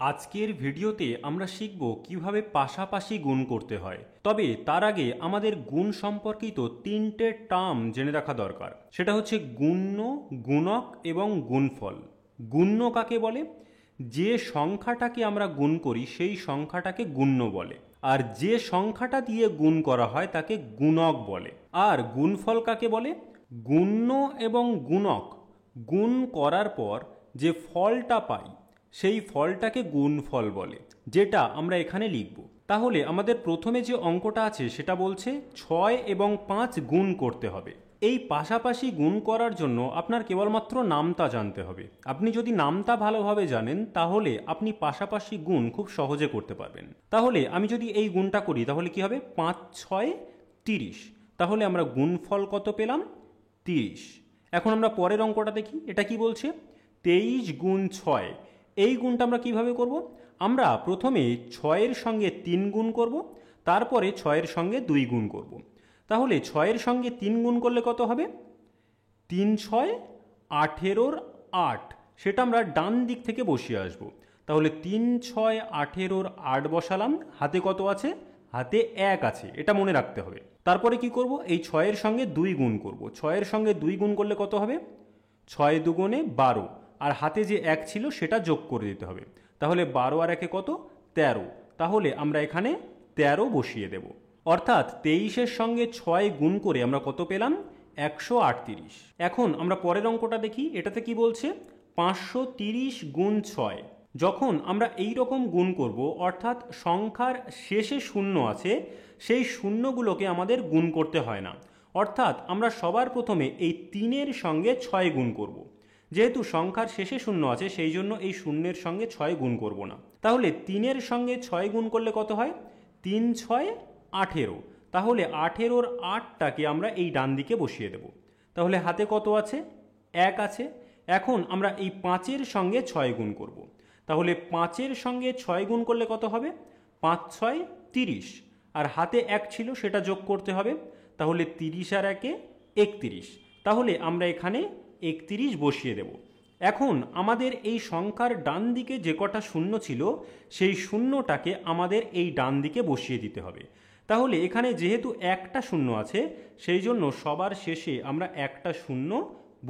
আজকের ভিডিওতে আমরা শিখব কিভাবে পাশাপাশি গুণ করতে হয়। তবে তার আগে আমাদের গুণ সম্পর্কিত তিনটে টার্ম জেনে রাখা দরকার। সেটা হচ্ছে গুণ্য, গুণক এবং গুণফল। গুণ্য কাকে বলে? যে সংখ্যাটাকে আমরা গুণ করি সেই সংখ্যাটাকে গুণ্য বলে, আর যে সংখ্যাটা দিয়ে গুণ করা হয় তাকে গুণক বলে। আর গুণফল কাকে বলে? গুণ্য এবং গুণক গুণ করার পর যে ফলটা পাই সেই ফলটাকে গুণফল বলে, যেটা আমরা এখানে লিখব। তাহলে আমাদের প্রথমে যে অঙ্কটা আছে সেটা বলছে 6 এবং 5 গুণ করতে হবে। এই পাশাপাশি গুণ করার জন্য আপনার কেবলমাত্র নামতা জানতে হবে। আপনি যদি নামতা ভালোভাবে জানেন তাহলে আপনি পাশাপাশি গুণ খুব সহজে করতে পারবেন। তাহলে আমি যদি এই গুণটা করি তাহলে কি হবে? 5 6 30। তাহলে আমরা গুণফল কত পেলাম? 30। এখন আমরা পরের অঙ্কটা দেখি। এটা কি বলছে? 23 গুণ 6। এই গুণটা আমরা কিভাবে করব? আমরা প্রথমে 6-এর সঙ্গে 3 গুণ করব, তারপরে 6-এর সঙ্গে 2 গুণ করব। তাহলে 6-এর সঙ্গে 3 গুণ করলে কত হবে? 3 6 18-র 8। সেটা আমরা ডান দিক থেকে বসিয়ে আসব। তাহলে 3 6 18-র 8 বসালাম। হাতে কত আছে? হাতে 1 আছে, এটা মনে রাখতে হবে। তারপরে কি করব? এই 6-এর সঙ্গে 2 গুণ করব। 6-এর সঙ্গে 2 গুণ করলে কত হবে? 6 দুগুণে 12, আর হাতে যে 1 ছিল সেটা যোগ করে দিতে হবে। তাহলে 12 আর 1 কত? 13। তাহলে আমরা এখানে 13 বসিয়ে দেব। অর্থাৎ 23-এর সঙ্গে 6 গুণ করে আমরা কত পেলাম? 138। এখন আমরা পরের অঙ্কটা দেখি। এটাতে কি বলছে? 530 গুণ 6। যখন আমরা এই রকম গুণ করব, অর্থাৎ সংখ্যার শেষে শূন্য আছে, সেই শূন্যগুলোকে আমাদের গুণ করতে হয় না। অর্থাৎ আমরা সবার প্রথমে এই 3-এর সঙ্গে 6 গুণ করব। যেহেতু সংখ্যার শেষে শূন্য আছে সেই জন্য এই শূন্যের সঙ্গে 6 গুণ করব না। তাহলে 3-এর সঙ্গে 6 গুণ করলে কত হয়? 3 6 18। তাহলে 18-র 8টাকে আমরা এই ডান দিকে বসিয়ে দেব। তাহলে হাতে কত আছে? 1 আছে। এখন আমরা এই 5-এর সঙ্গে 6 গুণ করব। তাহলে 5-এর সঙ্গে 6 গুণ করলে কত হবে? 5 6 30, আর হাতে 1 ছিল সেটা যোগ করতে হবে। তাহলে 30 আর 1 31। তাহলে আমরা এখানে 31 বসিয়ে দেব। এখন আমাদের এই সংখ্যার ডান দিকে যে কটা শূন্য ছিল সেই শূন্যটাকে আমাদের এই ডান দিকে বসিয়ে দিতে হবে। তাহলে এখানে যেহেতু একটা শূন্য আছে সেই জন্য সবার শেষে আমরা একটা শূন্য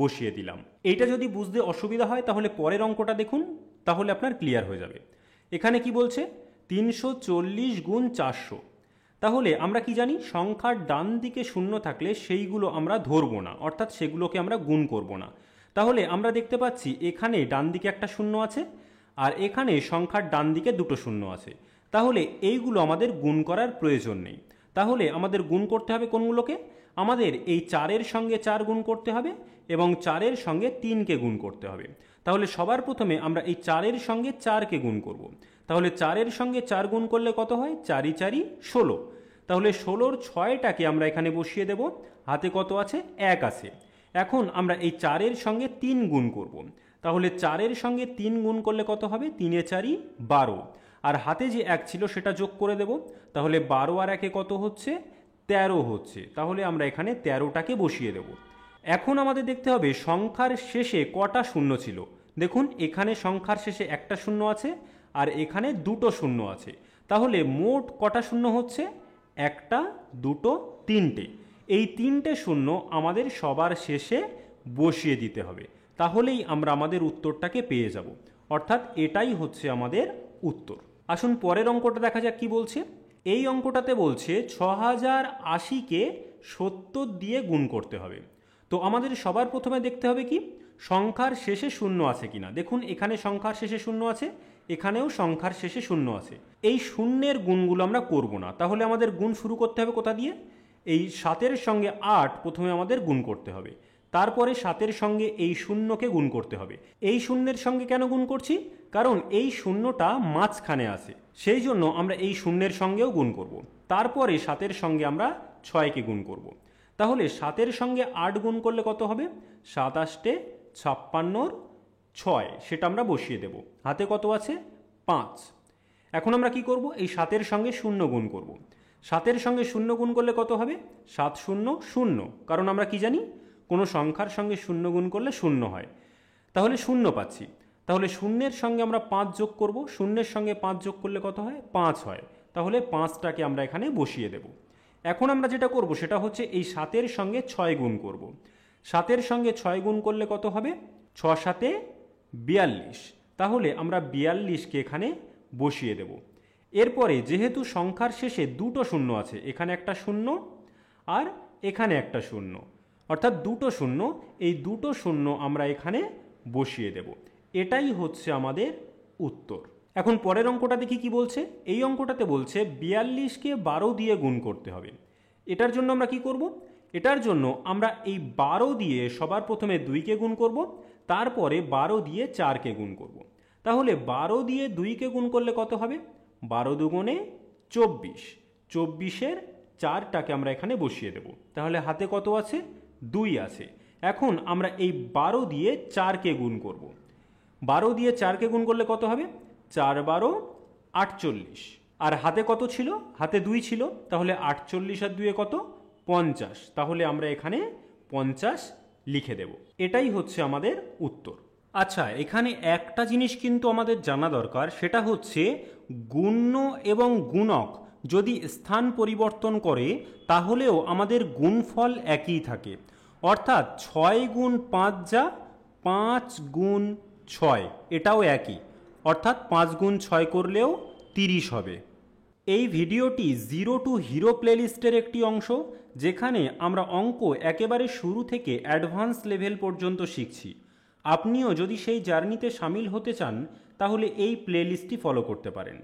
বসিয়ে দিলাম। এইটা যদি বুঝতে অসুবিধা হয় তাহলে পরের অঙ্কটা দেখুন, তাহলে আপনার ক্লিয়ার হয়ে যাবে। এখানে কি বলছে? 340 গুণ 400। তাহলে আমরা কি জানি? সংখ্যার ডান দিকে শূন্য থাকলে সেইগুলো আমরা ধরবো না, অর্থাৎ সেগুলোকে আমরা গুণ করব না। তাহলে আমরা দেখতে পাচ্ছি এখানে ডান দিকে একটা শূন্য আছে, আর এখানে সংখ্যার ডান দিকে দুটো শূন্য আছে। তাহলে এইগুলো আমাদের গুণ করার প্রয়োজন নেই। তাহলে আমাদের গুণ করতে হবে কোনগুলোকে? আমাদের এই 4-এর সঙ্গে 4 গুণ করতে হবে এবং 4-এর সঙ্গে 3কে গুণ করতে হবে। তাহলে সবার প্রথমে আমরা এই 4-এর সঙ্গে 4কে গুণ করব। তাহলে 4-এর সঙ্গে 4 গুণ করলে কত হয়? 4 4 16। তাহলে 16-র 6টাকে আমরা এখানে বসিয়ে দেব। হাতে কত আছে? 1 আছে। এখন আমরা এই 4-এর সঙ্গে 3 গুণ করব। তাহলে 4-এর সঙ্গে 3 গুণ করলে কত হবে? 3 4 12, আর হাতে যে 1 ছিল সেটা যোগ করে দেব। তাহলে 12 আর 1 কত হচ্ছে? 13 হচ্ছে। তাহলে আমরা এখানে 13টাকে বসিয়ে দেব। এখন আমাদের দেখতে হবে সংখ্যার শেষে কটা শূন্য ছিল। দেখুন এখানে সংখ্যার শেষে একটা শূন্য আছে আর এখানে দুটো শূন্য আছে। তাহলে মোট কটা শূন্য হচ্ছে? 1 2 3টে। এই 3টে শূন্য আমাদের সবার শেষে বসিয়ে দিতে হবে। তাহলেই আমরা আমাদের উত্তরটাকে পেয়ে যাব। অর্থাৎ এটাই হচ্ছে আমাদের উত্তর। আসুন পরের অঙ্কটা দেখা যাক কি বলছে। এই অঙ্কটাতে বলছে 6080-কে 70 দিয়ে গুণ করতে হবে। তো আমাদের সবার প্রথমে দেখতে হবে কি সংখ্যার শেষে শূন্য আছে কিনা। দেখুন এখানে সংখ্যার শেষে শূন্য আছে, এখানেও সংখ্যার শেষে শূন্য আছে। এই শূন্যের গুণগুলো আমরা করব না। তাহলে আমাদের গুণ শুরু করতে হবে কোথা দিয়ে? এই 7-এর সঙ্গে 8 প্রথমে আমাদের গুণ করতে হবে। তারপরে 7-এর সঙ্গে এই শূন্যকে গুণ করতে হবে। এই শূন্যের সঙ্গে কেন গুণ করছি? কারণ এই শূন্যটা মাঝখানে আছে, সেই জন্য আমরা এই শূন্যের সঙ্গেও গুণ করব। তারপরে 7-এর সঙ্গে আমরা 6কে গুণ করব। তাহলে 7-এর সঙ্গে 8 গুণ করলে কত হবে? 7 8 56-র 6, সেটা আমরা বসিয়ে দেব। হাতে কত আছে? 5। এখন আমরা কি করব? এই 7-এর সঙ্গে 0 গুণ করব। 7-এর সঙ্গে 0 গুণ করলে কত হবে? 7 0 0, কারণ আমরা কি জানি? কোনো সংখ্যার সঙ্গে 0 গুণ করলে 0 হয়। তাহলে 0 পাচ্ছি। তাহলে শূন্যের সঙ্গে আমরা 5 যোগ করব, শূন্যের সঙ্গে 5 যোগ করলে কত হয়? 5 হয়। তাহলে 5টাকে আমরা এখানে বসিয়ে দেব। এখন আমরা যেটা করব সেটা হচ্ছে এই 7-এর সঙ্গে 6 গুণ করব। 7-এর সঙ্গে 6 গুণ করলে কত হবে? 6 7 42। তাহলে আমরা 42কে এখানে বসিয়ে দেব। এরপরে যেহেতু সংখ্যার শেষে দুটো শূন্য আছে, এখানে একটা শূন্য আর এখানে একটা শূন্য, অর্থাৎ দুটো শূন্য, এই দুটো শূন্য আমরা এখানে বসিয়ে দেব। এটাই হচ্ছে আমাদের উত্তর। এখন পরের অঙ্কটা দেখি কি বলছে। এই অঙ্কটাতে বলছে 42কে 12 দিয়ে গুণ করতে হবে। এটার জন্য আমরা কি করব? এটার জন্য আমরা এই 12 দিয়ে সবার প্রথমে 2কে গুণ করব, তারপরে 12 দিয়ে 4কে গুণ করব। তাহলে 12 দিয়ে 2কে গুণ করলে কত হবে? 12 দুগুণে 24, 24-এর 4টাকে আমরা এখানে বসিয়ে দেব। তাহলে হাতে কত আছে? 2 আছে। এখন আমরা এই 12 দিয়ে 4কে গুণ করব। 12 দিয়ে 4কে গুণ করলে কত হবে? 4 12 48। আর হাতে কত ছিল? হাতে 2 ছিল। তাহলে 48 আর 2 কত? 50। তাহলে আমরা এখানে 50 লিখে দেব। এটাই হচ্ছে আমাদের উত্তর। আচ্ছা, এখানে একটা জিনিস কিন্তু আমাদের জানা দরকার, সেটা হচ্ছে গুণ্য এবং গুণক যদি স্থান পরিবর্তন করে তাহলেও আমাদের গুণফল একই থাকে। অর্থাৎ 6 গুণ 5 যা 5 গুণ 6 এটাও একই, অর্থাৎ 5 গুণ 6 করলেও 30 হবে। এই ভিডিওটি জিরো টু হিরো প্লেলিস্টের একটি অংশ, যেখানে আমরা অঙ্ক একেবারে শুরু থেকে অ্যাডভান্স লেভেল পর্যন্ত শিখছি। আপনিও যদি সেই জার্নিতে সামিল হতে চান তাহলে এই প্লেলিস্টটি ফলো করতে পারেন।